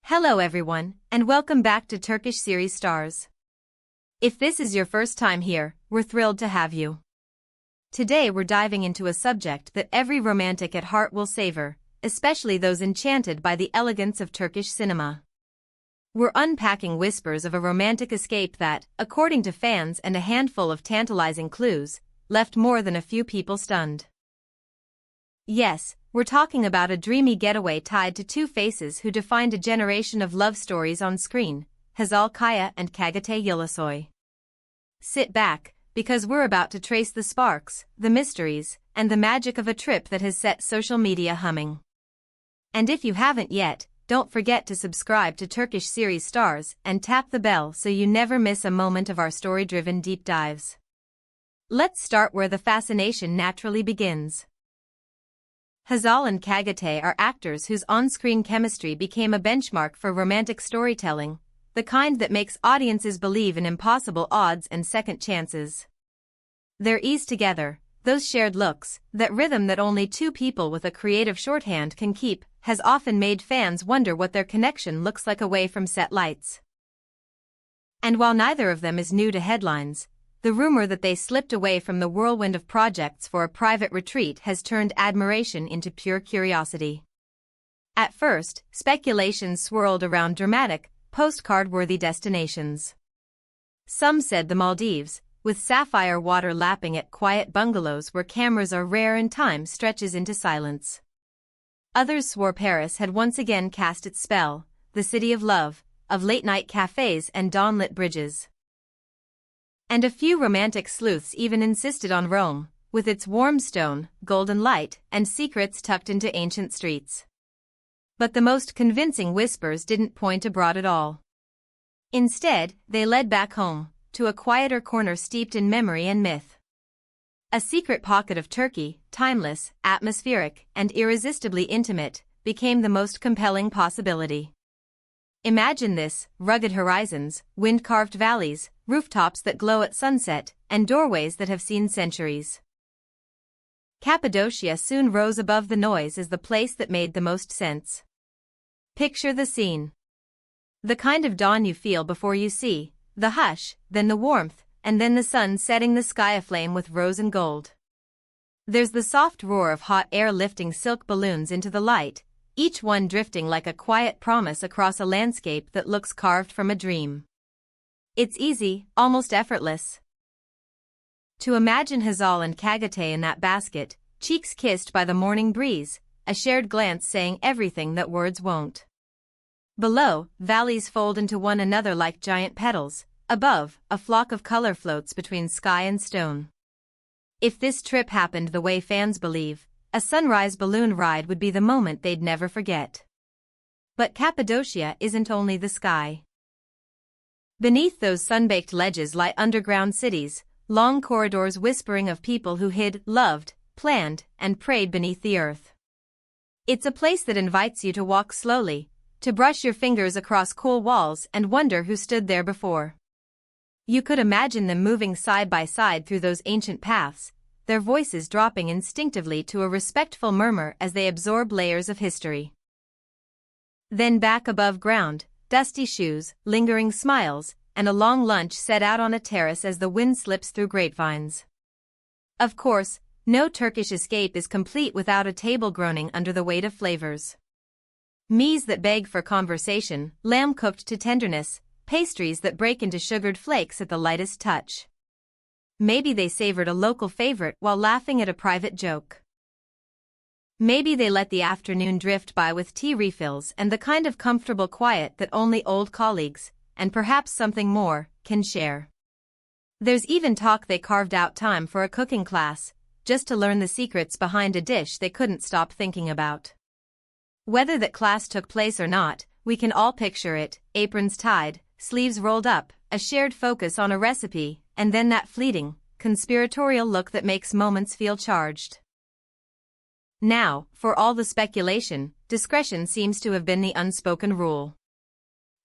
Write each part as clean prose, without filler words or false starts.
Hello everyone, and welcome back to Turkish Series Stars. If this is your first time here, we're thrilled to have you. Today we're diving into a subject that every romantic at heart will savor, especially those enchanted by the elegance of Turkish cinema. We're unpacking whispers of a romantic escape that, according to fans and a handful of tantalizing clues, left more than a few people stunned. Yes, we're talking about a dreamy getaway tied to two faces who defined a generation of love stories on screen, Hazal and Çağatay Ulusoy. Sit back, because we're about to trace the sparks, the mysteries, and the magic of a trip that has set social media humming. And if you haven't yet, don't forget to subscribe to Turkish Series Stars and tap the bell so you never miss a moment of our story-driven deep dives. Let's start where the fascination naturally begins. Hazal and Çağatay are actors whose on-screen chemistry became a benchmark for romantic storytelling, the kind that makes audiences believe in impossible odds and second chances. Their ease together, those shared looks, that rhythm that only two people with a creative shorthand can keep, has often made fans wonder what their connection looks like away from set lights. And while neither of them is new to headlines, the rumor that they slipped away from the whirlwind of projects for a private retreat has turned admiration into pure curiosity. At first, speculations swirled around dramatic, postcard-worthy destinations. Some said the Maldives, with sapphire water lapping at quiet bungalows where cameras are rare and time stretches into silence. Others swore Paris had once again cast its spell, the city of love, of late-night cafes and dawn-lit bridges. And a few romantic sleuths even insisted on Rome, with its warm stone, golden light, and secrets tucked into ancient streets. But the most convincing whispers didn't point abroad at all. Instead, they led back home, to a quieter corner steeped in memory and myth. A secret pocket of Turkey, timeless, atmospheric, and irresistibly intimate, became the most compelling possibility. Imagine this: rugged horizons, wind-carved valleys, rooftops that glow at sunset, and doorways that have seen centuries. Cappadocia soon rose above the noise as the place that made the most sense. Picture the scene. The kind of dawn you feel before you see, the hush, then the warmth, and then the sun setting the sky aflame with rose and gold. There's the soft roar of hot air lifting silk balloons into the light, each one drifting like a quiet promise across a landscape that looks carved from a dream. It's easy, almost effortless. To imagine Hazal and Çağatay in that basket, cheeks kissed by the morning breeze, a shared glance saying everything that words won't. Below, valleys fold into one another like giant petals. Above, a flock of color floats between sky and stone. If this trip happened the way fans believe, a sunrise balloon ride would be the moment they'd never forget. But Cappadocia isn't only the sky. Beneath those sun-baked ledges lie underground cities, long corridors whispering of people who hid, loved, planned, and prayed beneath the earth. It's a place that invites you to walk slowly, to brush your fingers across cool walls and wonder who stood there before. You could imagine them moving side by side through those ancient paths, their voices dropping instinctively to a respectful murmur as they absorb layers of history. Then back above ground, dusty shoes, lingering smiles, and a long lunch set out on a terrace as the wind slips through grapevines. Of course, no Turkish escape is complete without a table groaning under the weight of flavors. Meals that beg for conversation, lamb cooked to tenderness, pastries that break into sugared flakes at the lightest touch. Maybe they savored a local favorite while laughing at a private joke. Maybe they let the afternoon drift by with tea refills and the kind of comfortable quiet that only old colleagues, and perhaps something more, can share. There's even talk they carved out time for a cooking class, just to learn the secrets behind a dish they couldn't stop thinking about. Whether that class took place or not, we can all picture it: aprons tied, sleeves rolled up, a shared focus on a recipe, and then that fleeting, conspiratorial look that makes moments feel charged. Now, for all the speculation, discretion seems to have been the unspoken rule.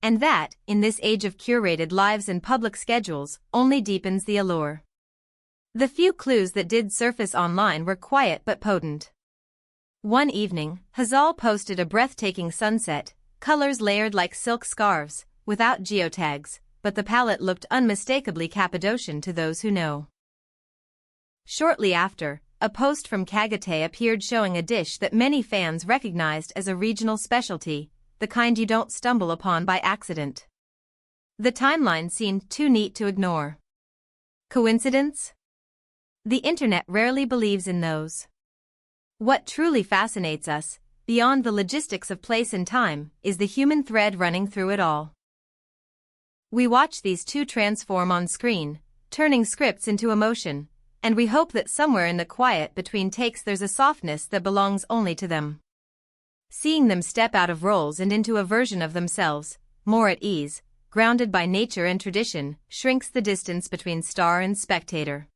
And that, in this age of curated lives and public schedules, only deepens the allure. The few clues that did surface online were quiet but potent. One evening, Hazal posted a breathtaking sunset, colors layered like silk scarves, without geotags, but the palette looked unmistakably Cappadocian to those who know. Shortly after, a post from Çağatay appeared showing a dish that many fans recognized as a regional specialty, the kind you don't stumble upon by accident. The timeline seemed too neat to ignore. Coincidence? The internet rarely believes in those. What truly fascinates us, beyond the logistics of place and time, is the human thread running through it all. We watch these two transform on screen, turning scripts into emotion, and we hope that somewhere in the quiet between takes there's a softness that belongs only to them. Seeing them step out of roles and into a version of themselves, more at ease, grounded by nature and tradition, shrinks the distance between star and spectator.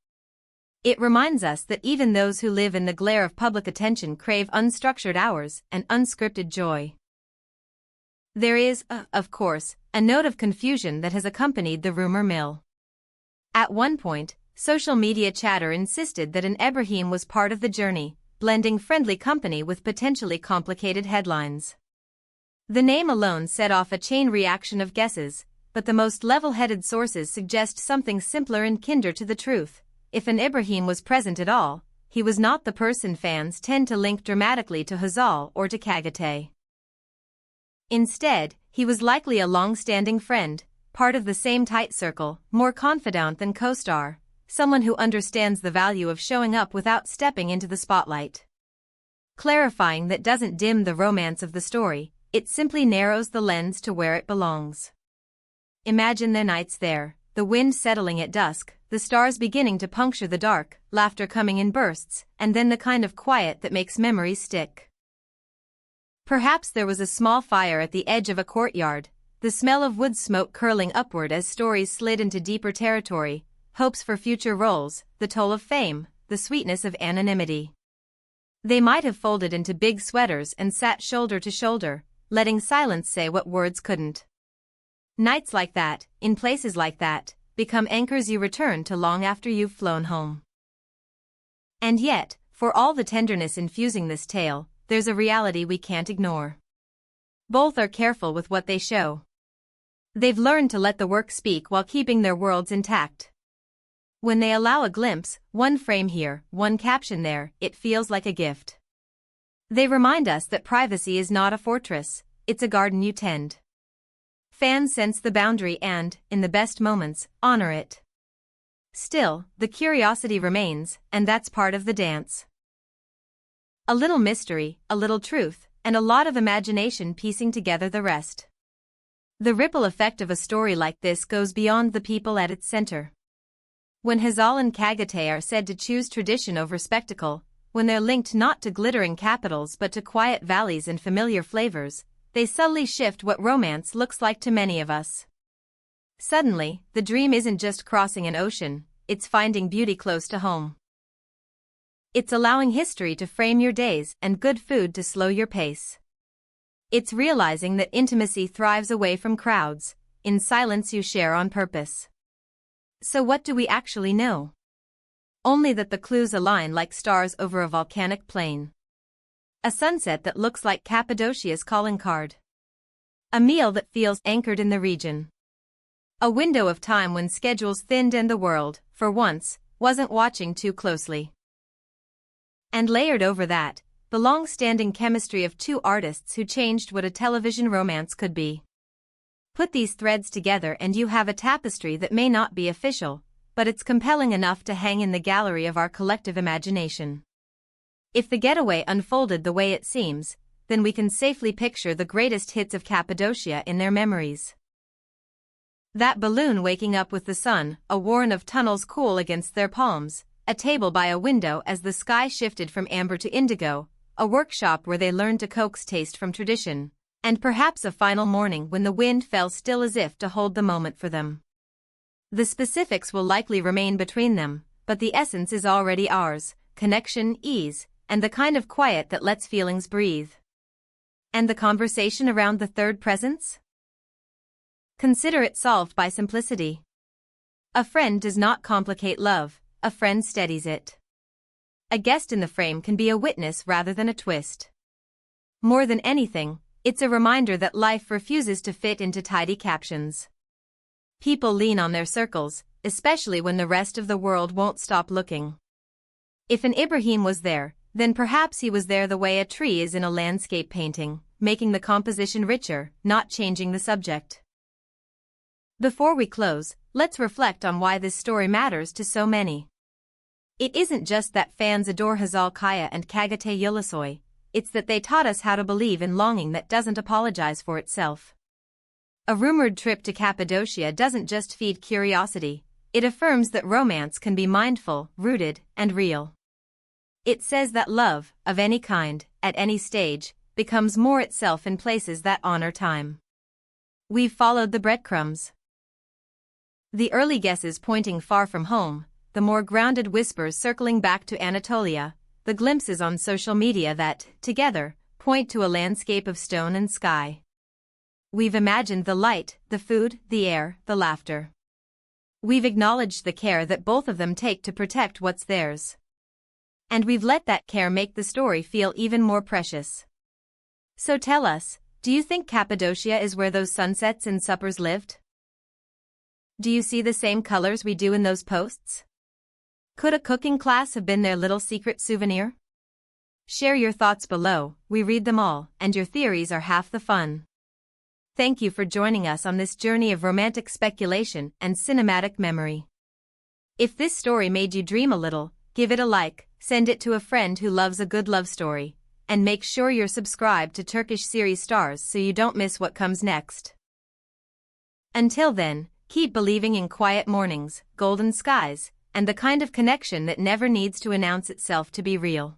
It reminds us that even those who live in the glare of public attention crave unstructured hours and unscripted joy. There is, of course, a note of confusion that has accompanied the rumor mill. At one point, social media chatter insisted that an Ibrahim was part of the journey, blending friendly company with potentially complicated headlines. The name alone set off a chain reaction of guesses, but the most level-headed sources suggest something simpler and kinder to the truth. If an Ibrahim was present at all, he was not the person fans tend to link dramatically to Hazal or to Çağatay. Instead, he was likely a long-standing friend, part of the same tight circle, more confidant than co-star, someone who understands the value of showing up without stepping into the spotlight. Clarifying that doesn't dim the romance of the story, it simply narrows the lens to where it belongs. Imagine the nights there, the wind settling at dusk, the stars beginning to puncture the dark, laughter coming in bursts, and then the kind of quiet that makes memories stick. Perhaps there was a small fire at the edge of a courtyard, the smell of wood smoke curling upward as stories slid into deeper territory, hopes for future roles, the toll of fame, the sweetness of anonymity. They might have folded into big sweaters and sat shoulder to shoulder, letting silence say what words couldn't. Nights like that, in places like that, become anchors you return to long after you've flown home. And yet, for all the tenderness infusing this tale, there's a reality we can't ignore. Both are careful with what they show. They've learned to let the work speak while keeping their worlds intact. When they allow a glimpse, one frame here, one caption there, it feels like a gift. They remind us that privacy is not a fortress, it's a garden you tend. Fans sense the boundary and, in the best moments, honor it. Still, the curiosity remains, and that's part of the dance. A little mystery, a little truth, and a lot of imagination piecing together the rest. The ripple effect of a story like this goes beyond the people at its center. When Hazal and Çağatay are said to choose tradition over spectacle, when they're linked not to glittering capitals but to quiet valleys and familiar flavors, they subtly shift what romance looks like to many of us. Suddenly, the dream isn't just crossing an ocean, it's finding beauty close to home. It's allowing history to frame your days and good food to slow your pace. It's realizing that intimacy thrives away from crowds, in silence you share on purpose. So what do we actually know? Only that the clues align like stars over a volcanic plain. A sunset that looks like Cappadocia's calling card. A meal that feels anchored in the region. A window of time when schedules thinned and the world, for once, wasn't watching too closely. And layered over that, the long-standing chemistry of two artists who changed what a television romance could be. Put these threads together and you have a tapestry that may not be official, but it's compelling enough to hang in the gallery of our collective imagination. If the Getaway unfolded the way it seems, then we can safely picture the greatest hits of Cappadocia in their memories. That balloon waking up with the sun, a warren of tunnels cool against their palms, a table by a window as the sky shifted from amber to indigo, a workshop where they learned to coax taste from tradition, and perhaps a final morning when the wind fell still as if to hold the moment for them. The specifics will likely remain between them, but the essence is already ours: connection, ease, and the kind of quiet that lets feelings breathe. And the conversation around the third presence? Consider it solved by simplicity. A friend does not complicate love, a friend steadies it. A guest in the frame can be a witness rather than a twist. More than anything, it's a reminder that life refuses to fit into tidy captions. People lean on their circles, especially when the rest of the world won't stop looking. If an Ibrahim was there, then perhaps he was there the way a tree is in a landscape painting, making the composition richer, not changing the subject. Before we close, let's reflect on why this story matters to so many. It isn't just that fans adore Hazal Kaya and Çağatay Ulusoy, it's that they taught us how to believe in longing that doesn't apologize for itself. A rumored trip to Cappadocia doesn't just feed curiosity, it affirms that romance can be mindful, rooted, and real. It says that love, of any kind, at any stage, becomes more itself in places that honor time. We've followed the breadcrumbs. The early guesses pointing far from home, the more grounded whispers circling back to Anatolia, the glimpses on social media that, together, point to a landscape of stone and sky. We've imagined the light, the food, the air, the laughter. We've acknowledged the care that both of them take to protect what's theirs. And we've let that care make the story feel even more precious. So tell us, do you think Cappadocia is where those sunsets and suppers lived? Do you see the same colors we do in those posts? Could a cooking class have been their little secret souvenir? Share your thoughts below, we read them all, and your theories are half the fun. Thank you for joining us on this journey of romantic speculation and cinematic memory. If this story made you dream a little, give it a like, send it to a friend who loves a good love story, and make sure you're subscribed to Turkish series stars so you don't miss what comes next. Until then, keep believing in quiet mornings, golden skies, and the kind of connection that never needs to announce itself to be real.